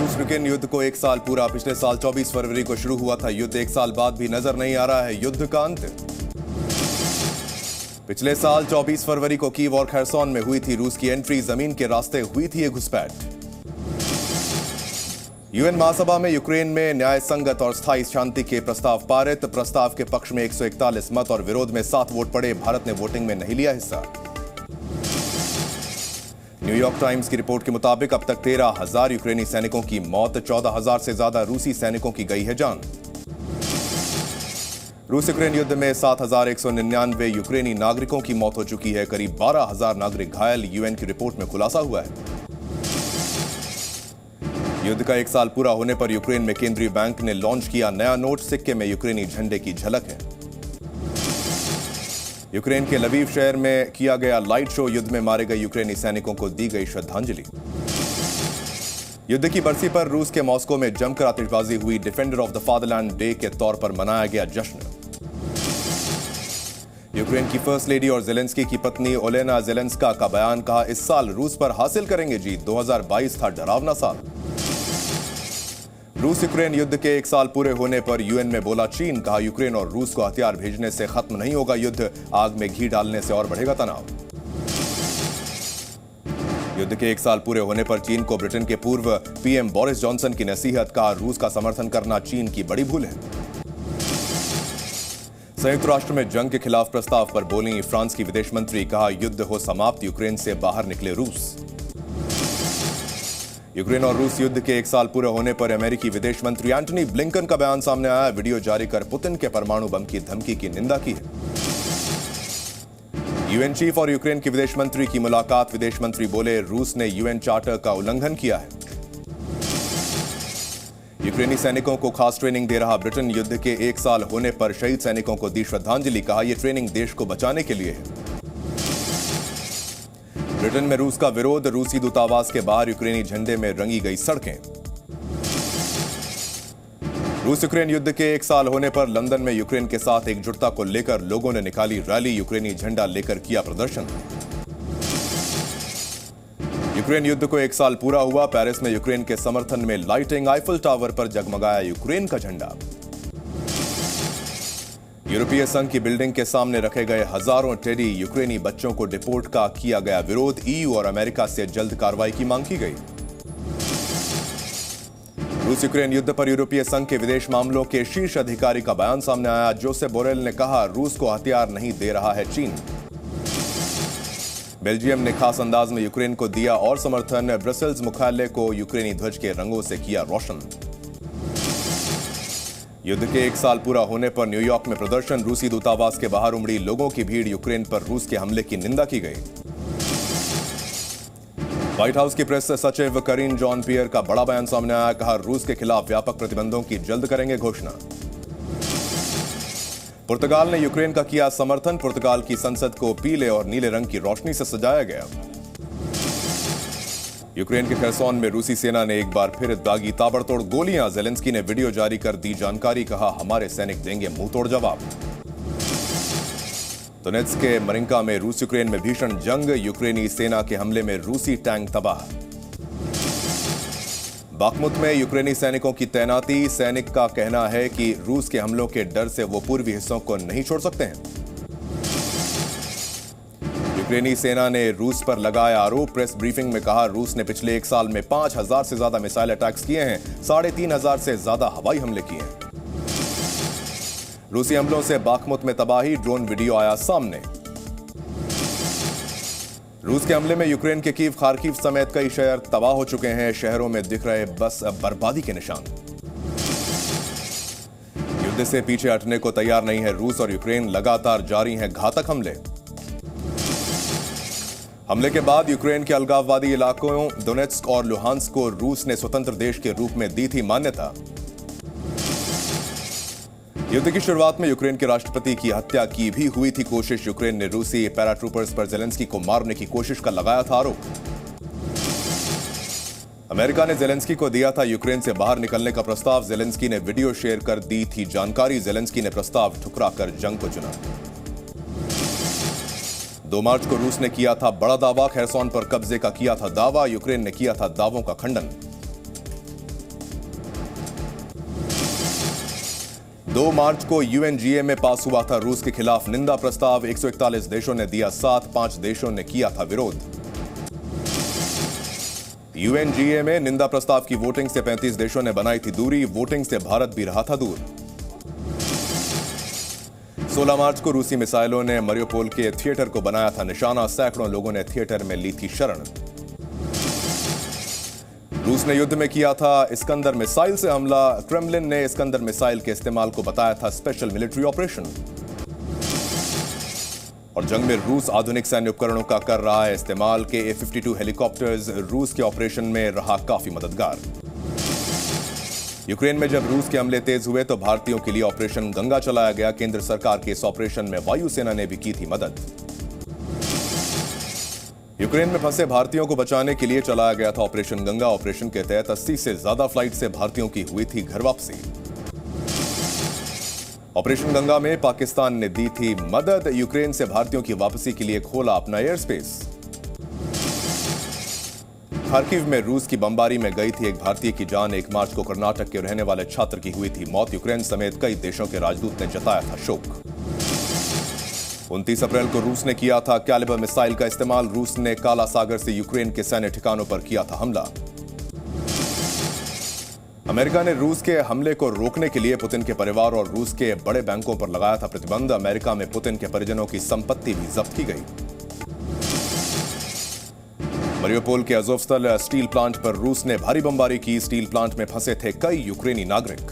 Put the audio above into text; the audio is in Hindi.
रूस यूक्रेन युद्ध को एक साल पूरा। पिछले साल 24 फरवरी को शुरू हुआ था युद्ध। एक साल बाद भी नजर नहीं आ रहा है युद्ध का अंत। पिछले साल 24 फरवरी को कीव और खरसोन में हुई थी रूस की एंट्री। जमीन के रास्ते हुई थी ये घुसपैठ। यूएन महासभा में यूक्रेन में न्याय संगत और स्थायी शांति के प्रस्ताव पारित। प्रस्ताव के पक्ष में 141 मत और विरोध में 7 वोट पड़े। भारत ने वोटिंग में नहीं लिया हिस्सा। न्यूयॉर्क टाइम्स की रिपोर्ट के मुताबिक अब तक 13,000 यूक्रेनी सैनिकों की मौत, 14,000 से ज्यादा रूसी सैनिकों की गई है जान। रूस यूक्रेन युद्ध में 7,199 यूक्रेनी नागरिकों की मौत हो चुकी है। करीब 12,000 नागरिक घायल, यूएन की रिपोर्ट में खुलासा हुआ है। युद्ध का एक साल पूरा होने पर यूक्रेन में केंद्रीय बैंक ने लॉन्च किया नया नोट। सिक्के में यूक्रेनी झंडे की झलक है। यूक्रेन के लवीव शहर में किया गया लाइट शो। युद्ध में मारे गए यूक्रेनी सैनिकों को दी गई श्रद्धांजलि। युद्ध की बरसी पर रूस के मॉस्को में जमकर आतिशबाजी हुई। Defender of the fatherland day के तौर पर मनाया गया जश्न। यूक्रेन की फर्स्ट लेडी और जेलेंस्की की पत्नी ओलेना जेलेंस्का का बयान, कहा इस साल रूस पर हासिल करेंगे जीत। 2022 था डरावना साल। रूस यूक्रेन युद्ध के एक साल पूरे होने पर यूएन में बोला चीन, कहा यूक्रेन और रूस को हथियार भेजने से खत्म नहीं होगा युद्ध, आग में घी डालने से और बढ़ेगा तनाव। युद्ध के एक साल पूरे होने पर चीन को ब्रिटेन के पूर्व पीएम बोरिस जॉनसन की नसीहत, कहा रूस का समर्थन करना चीन की बड़ी भूल है। संयुक्त राष्ट्र में जंग के खिलाफ प्रस्ताव पर बोली फ्रांस की विदेश मंत्री, कहा युद्ध हो समाप्त, यूक्रेन से बाहर निकले रूस। यूक्रेन और रूस युद्ध के एक साल पूरे होने पर अमेरिकी विदेश मंत्री एंटनी ब्लिंकन का बयान सामने आया। वीडियो जारी कर पुतिन के परमाणु बम की धमकी की निंदा की है। यूएन चीफ और यूक्रेन के विदेश मंत्री की मुलाकात। विदेश मंत्री बोले रूस ने यूएन चार्टर का उल्लंघन किया है। यूक्रेनी सैनिकों को खास ट्रेनिंग दे रहा ब्रिटेन। युद्ध के एक साल होने पर शहीद सैनिकों को दी श्रद्धांजलि, कहा यह ट्रेनिंग देश को बचाने के लिए है। ब्रिटेन में रूस का विरोध। रूसी दूतावास के बाहर यूक्रेनी झंडे में रंगी गई सड़कें। रूस यूक्रेन युद्ध के एक साल होने पर लंदन में यूक्रेन के साथ एकजुटता को लेकर लोगों ने निकाली रैली। यूक्रेनी झंडा लेकर किया प्रदर्शन। यूक्रेन युद्ध को एक साल पूरा हुआ। पेरिस में यूक्रेन के समर्थन में लाइटिंग। आईफल टावर पर जगमगाया यूक्रेन का झंडा। यूरोपीय संघ की बिल्डिंग के सामने रखे गए हजारों टेडी यूक्रेनी बच्चों को डिपोर्ट का किया गया विरोध। ईयू और अमेरिका से जल्द कार्रवाई की मांग की गई। रूस यूक्रेन युद्ध पर यूरोपीय संघ के विदेश मामलों के शीर्ष अधिकारी का बयान सामने आया। जोसेफ बोरेल ने कहा रूस को हथियार नहीं दे रहा है चीन। बेल्जियम ने खास अंदाज में यूक्रेन को दिया और समर्थन। ब्रसेल्स मुख्यालय को यूक्रेनी ध्वज के रंगों से किया रोशन। युद्ध के एक साल पूरा होने पर न्यूयॉर्क में प्रदर्शन। रूसी दूतावास के बाहर उमड़ी लोगों की भीड़। यूक्रेन पर रूस के हमले की निंदा की गई। व्हाइट हाउस की प्रेस सचिव करीन जॉन पियर का बड़ा बयान सामने आया, कहा रूस के खिलाफ व्यापक प्रतिबंधों की जल्द करेंगे घोषणा। पुर्तगाल ने यूक्रेन का किया समर्थन। पुर्तगाल की संसद को पीले और नीले रंग की रोशनी से सजाया गया। यूक्रेन के खरसोन में रूसी सेना ने एक बार फिर दागी ताबड़तोड़ गोलियां। जेलेंस्की ने वीडियो जारी कर दी जानकारी, कहा हमारे सैनिक देंगे मुंहतोड़ जवाब। दोनेत्स्क के मरिंका में रूस यूक्रेन में भीषण जंग। यूक्रेनी सेना के हमले में रूसी टैंक तबाह। बाखमुत में यूक्रेनी सैनिकों की तैनाती। सैनिक का कहना है कि रूस के हमलों के डर से वो पूर्वी हिस्सों को नहीं छोड़ सकते हैं। यूक्रेनी सेना ने रूस पर लगाया आरोप। प्रेस ब्रीफिंग में कहा रूस ने पिछले एक साल में 5,000 से ज्यादा मिसाइल अटैक्स किए हैं। 3,500 से ज्यादा हवाई हमले किए हैं। रूसी हमलों से बाखमुत में तबाही। ड्रोन वीडियो आया सामने। रूस के हमले में यूक्रेन के कीव, खार्किव समेत कई शहर तबाह हो चुके हैं। शहरों में दिख रहे बस अब बर्बादी के निशान। युद्ध से पीछे हटने को तैयार नहीं है रूस और यूक्रेन। लगातार जारी हैं घातक हमले। हमले के बाद यूक्रेन के अलगाववादी इलाकों दोनेत्स्क और लुहांस्क को रूस ने स्वतंत्र देश के रूप में दी थी मान्यता। युद्ध की शुरुआत में यूक्रेन के राष्ट्रपति की हत्या की भी हुई थी कोशिश। यूक्रेन ने रूसी पैराट्रूपर्स पर जेलेंस्की को मारने की कोशिश का लगाया था आरोप। अमेरिका ने जेलेंस्की को दिया था यूक्रेन से बाहर निकलने का प्रस्ताव। जेलेंस्की ने वीडियो शेयर कर दी थी जानकारी। जेलेंस्की ने प्रस्ताव ठुकराकर जंग को चुना। 2 मार्च को रूस ने किया था बड़ा दावा। खरसोन पर कब्जे का किया था दावा। यूक्रेन ने किया था दावों का खंडन। 2 मार्च को यूएनजीए में पास हुआ था रूस के खिलाफ निंदा प्रस्ताव। 141 देशों ने दिया साथ, 5 देशों ने किया था विरोध। यूएनजीए में निंदा प्रस्ताव की वोटिंग से 35 देशों ने बनाई थी दूरी। वोटिंग से भारत भी रहा था दूर। 16 मार्च को रूसी मिसाइलों ने मरियोपोल के थिएटर को बनाया था निशाना। सैकड़ों लोगों ने थिएटर में ली थी शरण। रूस ने युद्ध में किया था इस्कंदर मिसाइल से हमला। क्रेमलिन ने इस्कंदर मिसाइल के इस्तेमाल को बताया था स्पेशल मिलिट्री ऑपरेशन। और जंग में रूस आधुनिक सैन्य उपकरणों का कर रहा है इस्तेमाल। के A-52 हेलीकॉप्टर्स रूस के ऑपरेशन में रहा काफी मददगार। यूक्रेन में जब रूस के हमले तेज हुए तो भारतीयों के लिए ऑपरेशन गंगा चलाया गया। केंद्र सरकार के इस ऑपरेशन में वायुसेना ने भी की थी मदद। यूक्रेन में फंसे भारतीयों को बचाने के लिए चलाया गया था ऑपरेशन गंगा। ऑपरेशन के तहत 80 से ज्यादा फ्लाइट से भारतीयों की हुई थी घर वापसी। ऑपरेशन गंगा में पाकिस्तान ने दी थी मदद। यूक्रेन से भारतीयों की वापसी के लिए खोला अपना एयर स्पेस। खार्किव में रूस की बमबारी में गई थी एक भारतीय की जान। 1 मार्च को कर्नाटक के रहने वाले छात्र की हुई थी मौत। यूक्रेन समेत कई देशों के राजदूत ने जताया था शोक। 29 अप्रैल को रूस ने किया था कैलिबर मिसाइल का इस्तेमाल। रूस ने काला सागर से यूक्रेन के सैन्य ठिकानों पर किया था हमला। अमेरिका ने रूस के हमले को रोकने के लिए पुतिन के परिवार और रूस के बड़े बैंकों पर लगाया था प्रतिबंध। अमेरिका में पुतिन के परिजनों की संपत्ति भी जब्त की गई। मरियोपोल के अज़ोवस्ताल स्टील प्लांट पर रूस ने भारी बमबारी की। स्टील प्लांट में फंसे थे कई यूक्रेनी नागरिक।